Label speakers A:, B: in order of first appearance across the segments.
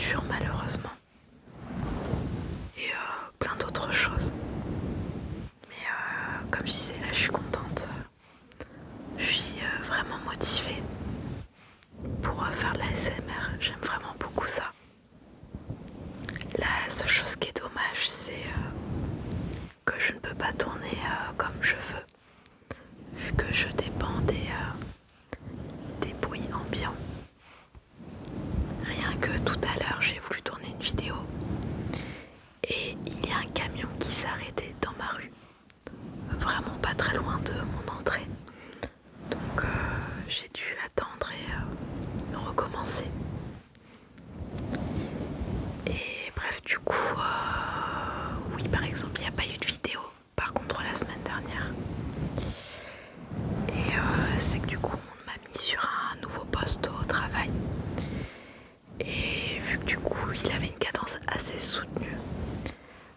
A: voiture malheureusement. Et plein d'autres choses. Mais comme je disais, là je suis contente. Je suis vraiment motivée pour faire de la SMR. J'aime vraiment beaucoup ça. La seule chose qui est dommage, c'est que je ne peux pas tourner comme je veux, vu que je dépends des bruits ambiants. Rien que tout à l'heure, j'ai voulu tourner une vidéo et il y a un camion qui s'est arrêté dans ma rue, vraiment pas très loin de mon entrée. Donc j'ai dû attendre et recommencer. Et bref, du coup, oui, par exemple, il n'y a pas eu de vidéo, par contre, la semaine dernière. Et c'est que du coup, on m'a mis sur un nouveau poste au travail. Et vu que du coup, il avait une cadence assez soutenue,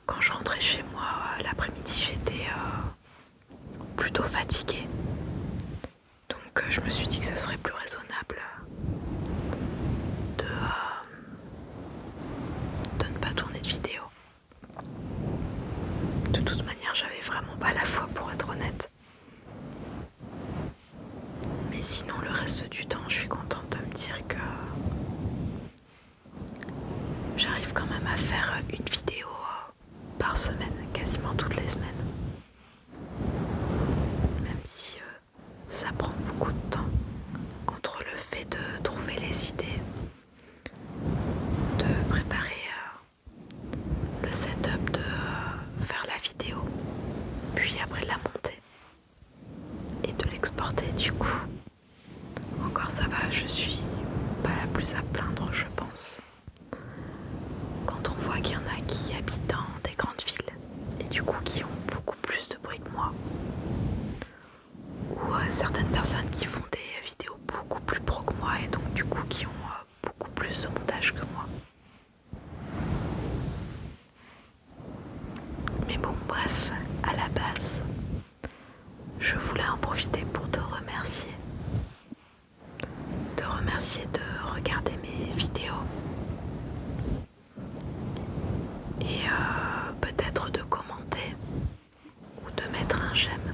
A: quand je rentrais chez moi l'après-midi, j'étais plutôt fatiguée. Donc je me suis dit que ça serait plus raisonnable de ne pas tourner de vidéo. De toute manière, j'avais vraiment pas la foi pour être honnête. Mais sinon, le reste du temps, je suis contente de me dire que j'arrive quand même à faire une vidéo par semaine, quasiment toutes les semaines. Même si ça prend beaucoup de temps entre le fait de trouver les idées, de préparer le setup, de faire la vidéo, puis après de la monter et de l'exporter. Du coup, encore ça va, je suis pas la plus à plaindre, je pense. Quand on voit qu'il y en a qui habitent dans des grandes villes et du coup qui ont beaucoup plus de bruit que moi, ou certaines personnes qui font des vidéos beaucoup plus pro que moi et donc du coup qui ont beaucoup plus de montage que moi. Mais bon, bref, à la base, je voulais en profiter pour te remercier. Te remercier de regarder mes vidéos. Et peut-être de commenter ou de mettre un j'aime.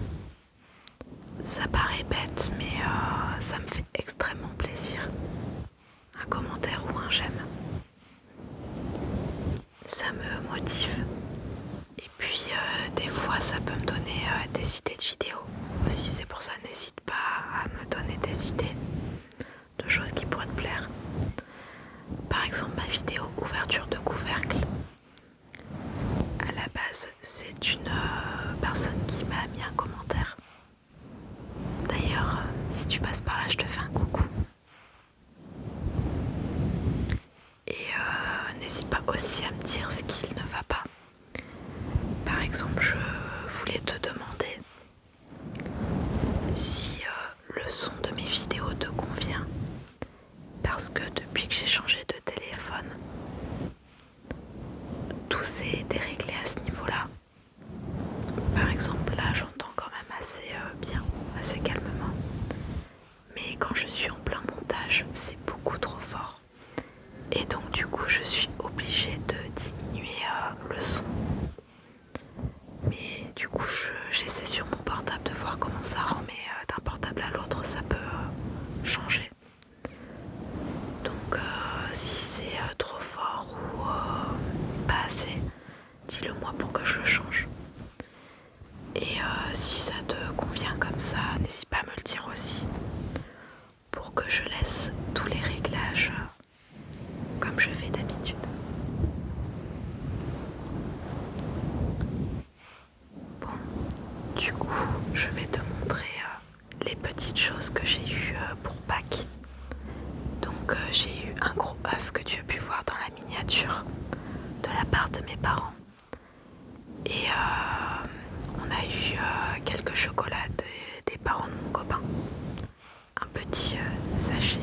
A: Ça paraît bête, mais ça me fait extrêmement plaisir. Un commentaire ou un j'aime. Ça me motive. Et puis des fois ça peut me donner des idées de vidéos. Aussi c'est pour ça, n'hésite pas à me donner des idées de choses qui pourraient te plaire. Par exemple ma vidéo ouverture de couvercle. À la base c'est une personne qui m'a mis un commentaire. D'ailleurs si tu passes par là je te fais un coucou. Et n'hésite pas aussi à me dire ce qu'il ne va pas. Par exemple, je voulais te demander si le son de mes vidéos te convient. Parce que depuis que j'ai changé de téléphone, tout s'est déréglé à ce niveau-là. Par exemple, là, j'entends quand même assez bien, assez calmement. Mais quand je suis en plein montage, c'est beaucoup trop fort. Et donc, du coup, je suis obligée de diminuer le son. Mais du coup j'essaie sur mon portable de voir comment ça rend, mais d'un portable à l'autre ça peut changer. Donc si c'est trop fort ou pas assez, dis-le moi pour que je le change. Et si ça te convient comme ça, n'hésite pas à me le dire aussi, pour que je laisse tous les réglages comme je fais d'habitude. Du coup, je vais te montrer les petites choses que j'ai eues pour Pâques. Donc j'ai eu un gros œuf que tu as pu voir dans la miniature de la part de mes parents. Et on a eu quelques chocolats des parents de mon copain. Un petit sachet.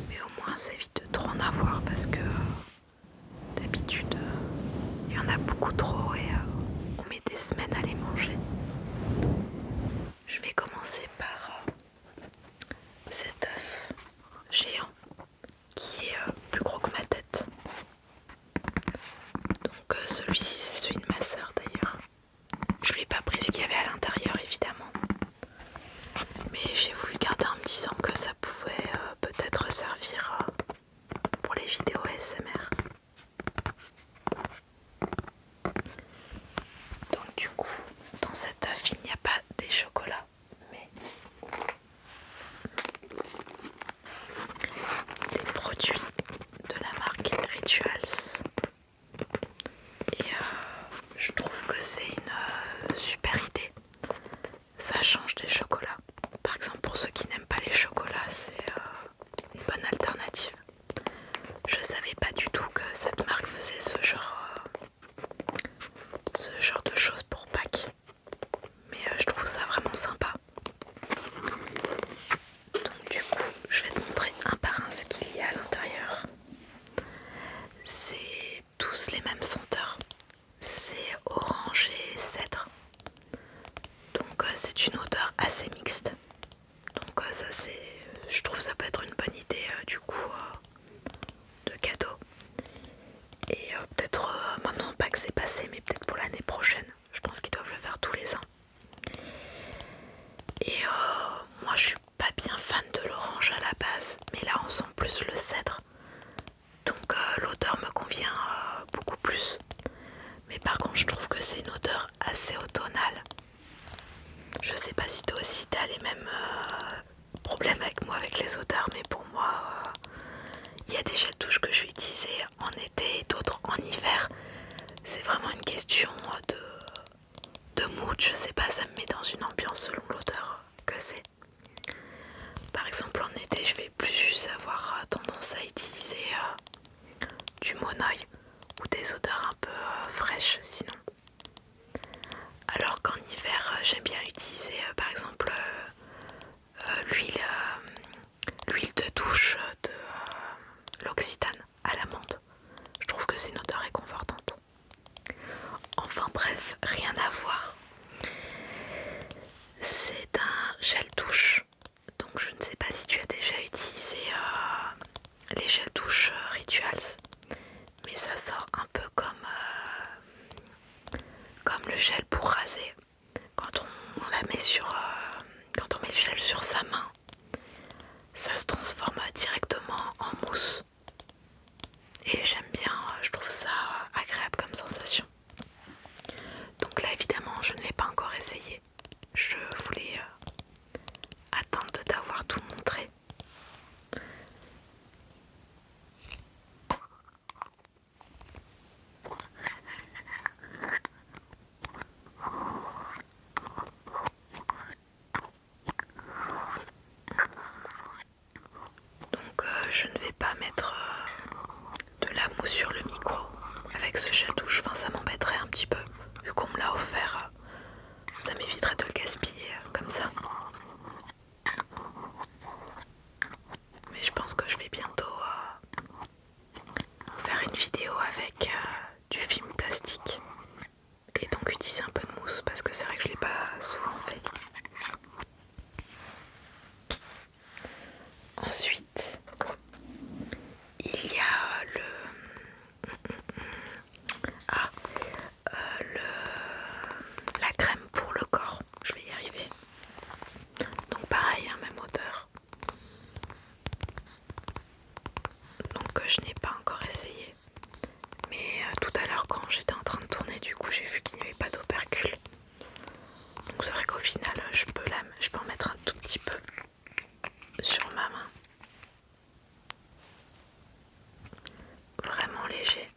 A: Mais au moins ça évite de trop en avoir parce que d'habitude il y en a beaucoup trop et on met des semaines à les manger. Je vais commencer par cet œuf géant qui est plus gros cette marque faisait ce genre de choses pour Pâques. Mais je trouve ça vraiment sympa. Donc du coup, je vais te montrer un par un ce qu'il y a à l'intérieur. C'est tous les mêmes senteurs. C'est orange et cèdre. Donc c'est une odeur assez mixte. Donc ça je trouve que ça peut être une bonne idée du coup de cadeau. Et peut-être maintenant pas que c'est passé, mais peut-être pour l'année prochaine. Je pense qu'ils doivent le faire tous les ans. Et moi je suis pas bien fan de l'orange à la base, mais là on sent plus le cèdre. Donc l'odeur me convient beaucoup plus. Mais par contre je trouve que c'est une odeur assez automnale. Je sais pas si toi aussi t'as les mêmes problèmes avec moi avec les odeurs, mais pour moi il y a des gels douche que je vais utiliser en été et d'autres en hiver. C'est vraiment une question de mood, je sais pas, ça me met dans une ambiance selon l'odeur que c'est. Par exemple en été je vais plus avoir tendance à utiliser du monoï ou des odeurs un peu fraîches sinon. Alors qu'en hiver j'aime bien utiliser par exemple l'huile de douche de l'Occitane à l'amande. Je trouve que c'est une odeur réconfortante. Enfin bref, rien à voir. C'est un gel douche. Donc je ne sais pas si tu as déjà utilisé les gels douche Rituals. Mais ça sort un peu comme le gel pour raser. Quand on la met quand on met le gel sur sa main, ça se transforme directement en mousse. Et j'aime bien, je trouve ça agréable comme sensation. Donc là évidemment je ne l'ai pas encore essayé. Je voulais attendre de t'avoir tout montré. Donc je ne vais pas mettre de la mousse sur le micro avec ce gel douche. Enfin ça m'embêterait un petit peu. Vu qu'on me l'a offert, ça m'éviterait de le gaspiller comme ça. Mais je pense que je vais bientôt faire une vidéo avec du film plastique. Et donc utiliser un peu de mousse parce que c'est vrai que je ne l'ai pas souvent fait. Ensuite, il y a la crème pour le corps. Je vais y arriver. Donc pareil, hein, même odeur. Donc je n'ai pas encore essayé. Mais tout à l'heure quand j'étais en train de tourner, du coup j'ai vu qu'il n'y avait pas d'opercule. Donc c'est vrai qu'au final je peux en mettre un tout petit peu sur ma main. Vraiment léger.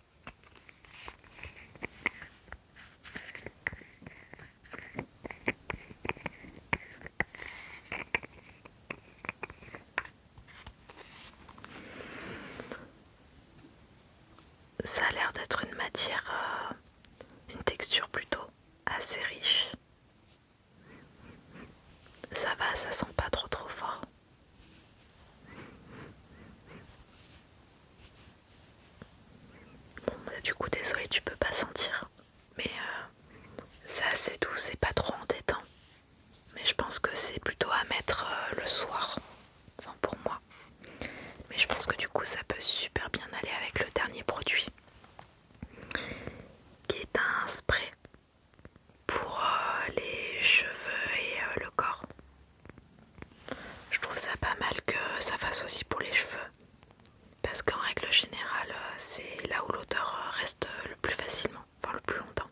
A: Ça a l'air d'être une matière, une texture plutôt assez riche. Ça va, ça sent pas trop fort. Bon, bah, du coup, désolé, tu peux pas sentir. Mais c'est assez doux, c'est pas trop entêtant. Mais je pense que c'est plutôt à mettre le soir. Enfin, pour moi. Mais je pense que du coup, ça peut super bien aller avec le dernier produit. Qui est un spray pour les cheveux et le corps. Je trouve ça pas mal que ça fasse aussi pour les cheveux. Parce qu'en règle générale, c'est là où l'odeur reste le plus facilement, enfin le plus longtemps.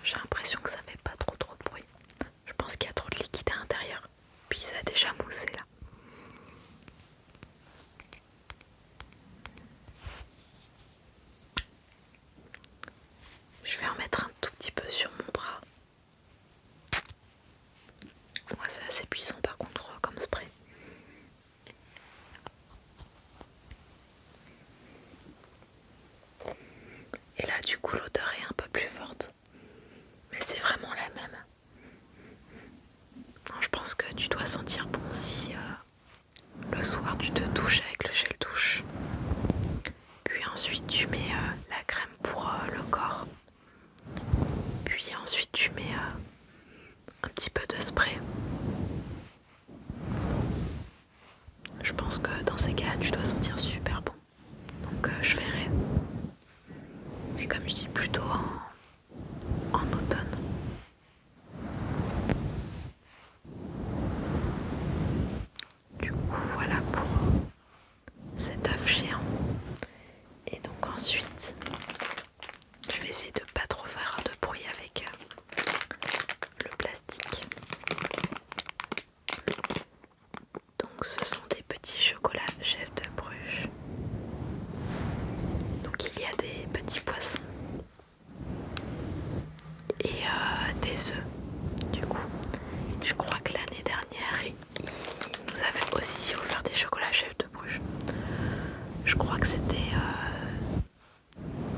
A: J'ai l'impression que ça fait pas trop de bruit. Je pense qu'il y a trop de liquide à l'intérieur. Puis ça a déjà moussé là. Je coup l'odeur est un peu plus forte. Mais c'est vraiment la même. Non, je pense que tu dois sentir bon si le soir tu te douches avec le gel douche. Puis ensuite tu mets la crème pour le corps. Puis ensuite tu mets un petit peu de spray. Je pense que dans ces cas tu dois sentir super bon. Donc je verrai. Mais comme je dis plutôt en automne. Du coup voilà pour cet œuf géant. Et donc ensuite je vais essayer de pas trop faire de bruit avec le plastique. Donc ce sont des petits chocolats chef de Bruges. Donc il y a des petits poissons et des œufs. Du coup, je crois que l'année dernière, ils nous avaient aussi offert des chocolats chef de Bruges. Je crois que c'était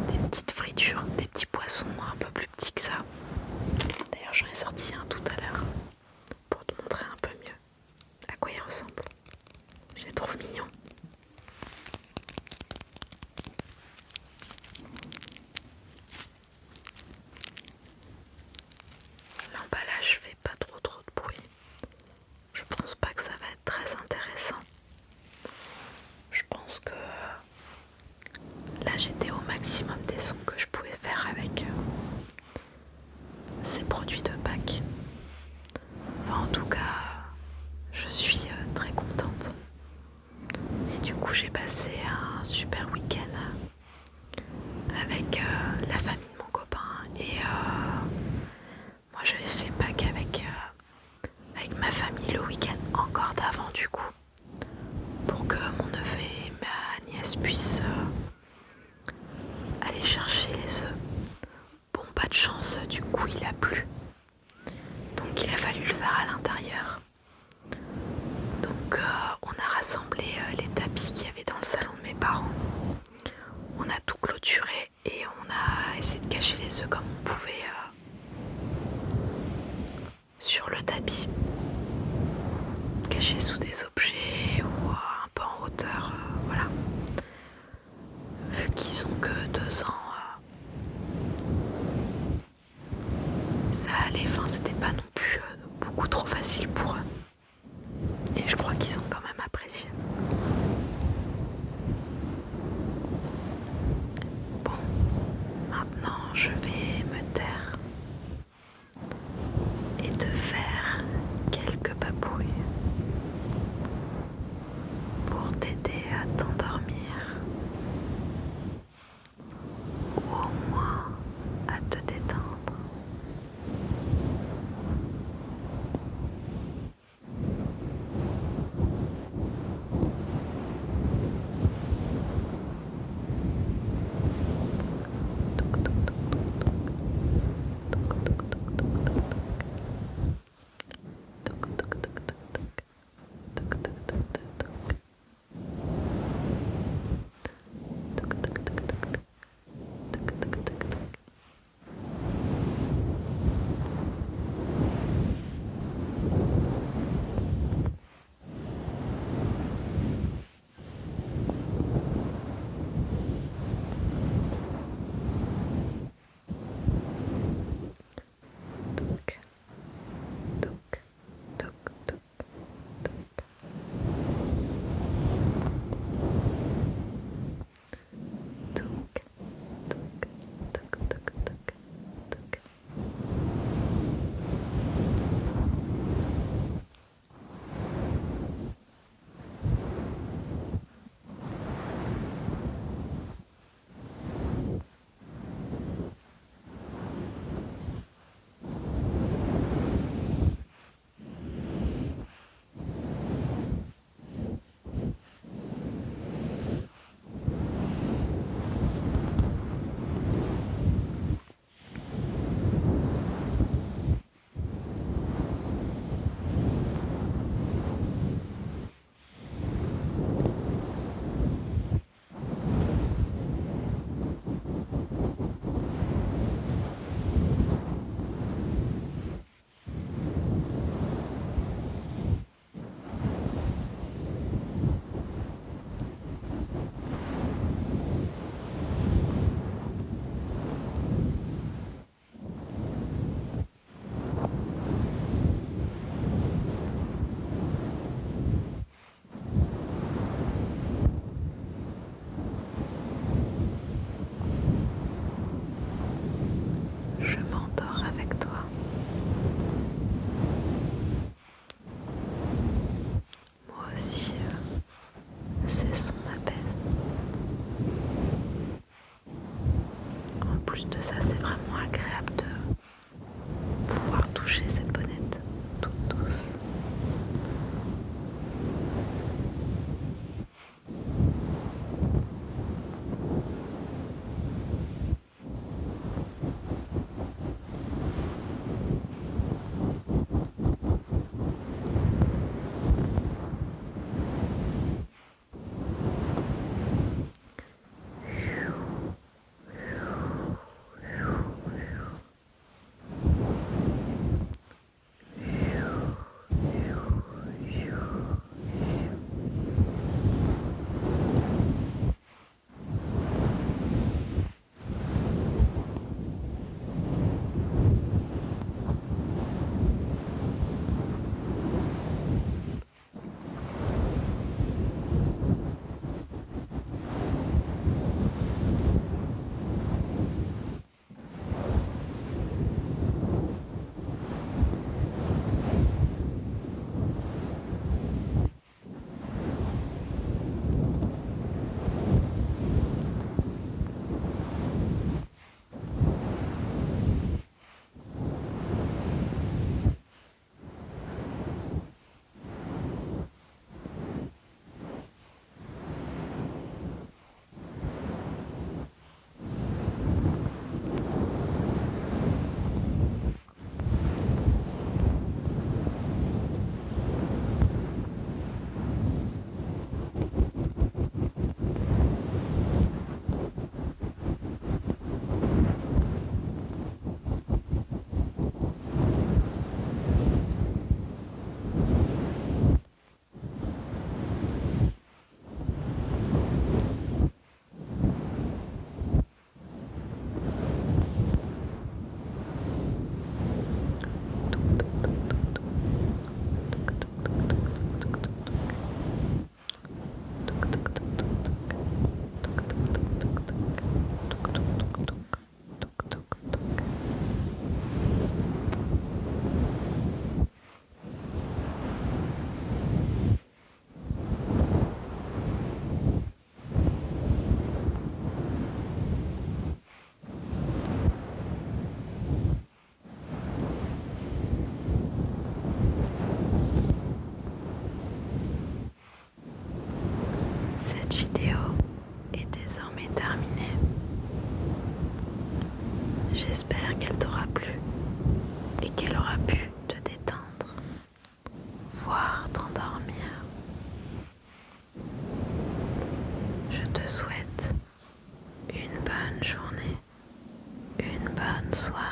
A: des petites fritures, des petits poissons un peu plus petits que ça. D'ailleurs, j'en ai sorti un tout à l'heure pour te montrer un peu mieux à quoi il ressemble. Je les trouve mignons. L'emballage fait pas trop de bruit. Je pense pas que ça va être très intéressant. Je pense que là j'étais au maximum des sons que je pouvais faire avec ces produits de Pâques. Enfin, en tout cas, je suis très contente. Et du coup, j'ai passé un super week-end avec la famille de mon copain. Et moi, j'avais fait Pâques avec ma famille le week-end encore d'avant, du coup, pour que mon neveu et ma nièce puissent aller chercher les œufs. Bon, pas de chance, du coup, il a plu. Donc, il a fallu le faire à l'intérieur. Donc on a rassemblé les tapis qu'il y avait dans le salon de mes parents. On a tout clôturé et on a essayé de cacher les œufs comme on pouvait sur le tapis. Cachés sous des objets ou un peu en hauteur, voilà. Vu qu'ils ont que 2 ans, ça allait, enfin c'était pas non plus beaucoup trop facile pour eux. Et je crois qu'ils ont quand même apprécié. Bon, maintenant je vais me taire et te faire quelques papouilles pour t'aider à t'endormir ou au moins à te détendre. te souhaite une bonne journée, une bonne soirée.